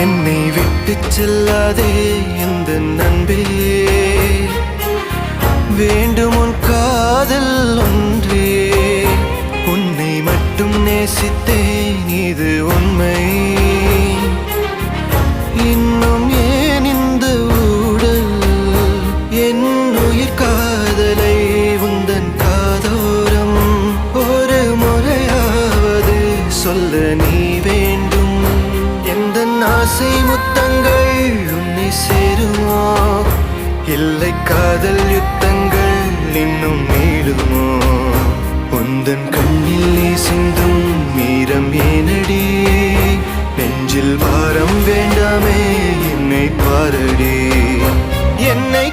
என்னை விட்டு செல்லாதே எந்த நண்பே, வேண்டும் உன் காதல் ஒன்றே. உன்னை மட்டும் நேசித்தேன் இது உண்மை. இன்னும் ஏன் இந்த ஊடல் என் உயிர் காதலை உந்தன் காதோரம் ஒரு முறையாவது சொல்ல நீ வேண்டும். எந்த ஆசை முத்தங்கள் உன்னை சேருமோ, இல்லை காதல் யுத்தங்கள் இன்னும் நீளுமோ. உந்தன் கண்ணில் நீ சிந்தும் மீரம் ஏனடி, நெஞ்சில் பாரம் வேண்டாமே என்னை பாரடி. என்னை